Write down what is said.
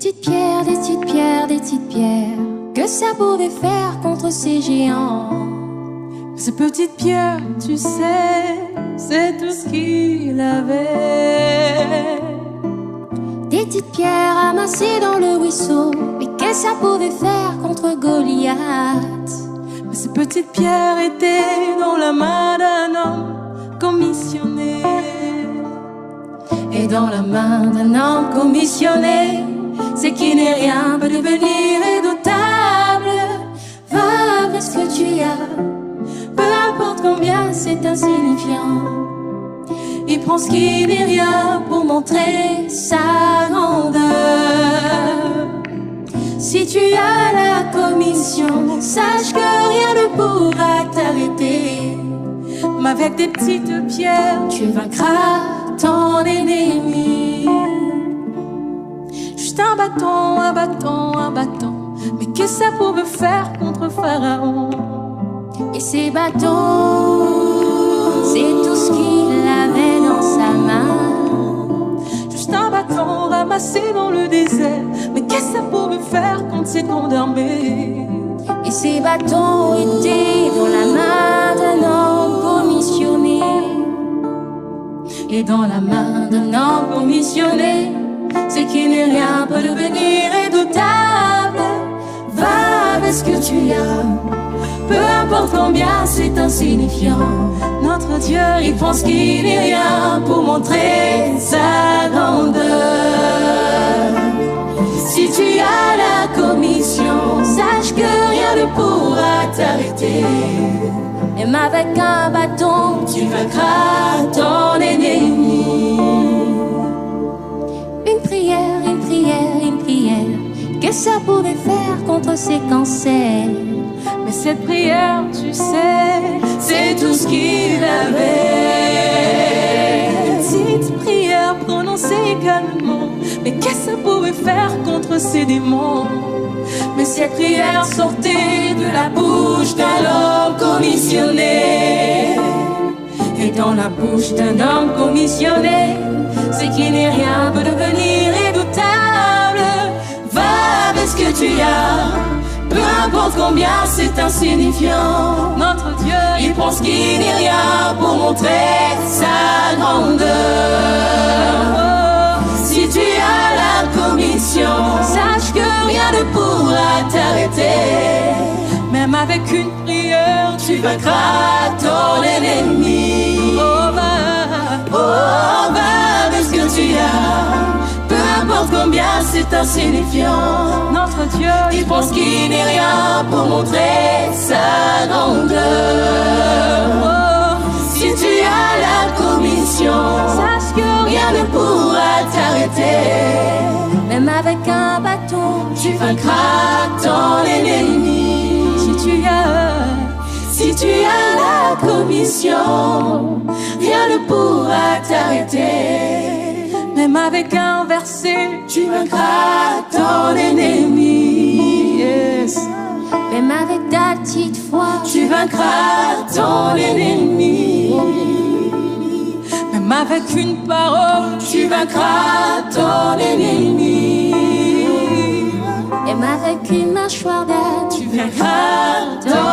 petites pierres, des petites pierres, des petites pierres, que ça pouvait faire contre ces géants. Ces petites pierres, tu sais, c'est tout ce qu'il avait. Des petites pierres amassées dans le ruisseau, mais qu'est-ce que ça pouvait faire contre Goliath? Ces petites pierres étaient dans la main d'un homme commissionné. Et dans la main d'un homme commissionné, c'est qui n'est rien peut devenir redoutable. Va avec ce que tu as, peu importe combien c'est insignifiant. Il prend ce qui n'est rien pour montrer sa grandeur. Si tu as la commission, sache que rien ne pourra t'arrêter. Mais avec des petites pierres, tu vaincras ton ennemi. Juste un bâton, un bâton, un bâton. Mais qu'est-ce que ça pouvait faire contre Pharaon? Et ces bâtons, c'est tout ce qu'il avait dans sa main. Juste un bâton ramassé dans le désert. Mais qu'est-ce que ça pouvait faire contre cette grande armée? Et ces bâtons étaient dans la main d'un homme commissionné. Et dans la main d'un homme commissionné, c'est qui n'est rien peut devenir redoutable. Va avec ce que tu as, peu importe combien c'est insignifiant. Notre Dieu, il prend ce qui n'est rien pour montrer sa grandeur. Si tu as la commission, sache que rien ne pourra t'arrêter. Même avec un bâton, tu vaincras ton ennemi. Une prière, une prière, une prière, qu'est-ce que ça pouvait faire contre ces cancers? Mais cette prière, tu sais, c'est tout ce qu'il avait. Une petite prière prononcée calmement. Mais qu'est-ce que ça pouvait faire contre ces démons? Mais cette prière sortait de la bouche d'un homme commissionné. Et dans la bouche d'un homme commissionné, c'est qui n'est rien peut devenir redoutable. Va avec ce que tu as, peu importe combien c'est insignifiant. Notre Dieu, il prend ce qui n'est rien pour montrer sa grandeur. Si tu as la commission, sache que rien ne pourra t'arrêter. même avec une prière, tu vaincras ton ennemi. Oh, va avec ce que tu as, peu importe combien c'est insignifiant. Notre Dieu, il prend ce qui n'est rien pour montrer sa grandeur. Si tu as la commission, sache que rien ne pourra t'arrêter. Même avec un bâton, tu vaincras ton ennemi. Si tu as la commission, rien ne pourra t'arrêter. même avec un verset, tu vaincras ton ennemi. Yes. Même avec ta petite foi, tu vaincras ton ennemi. Même avec une parole, tu vaincras ton ennemi. Même avec une mâchoire d'âne, tu vaincras ton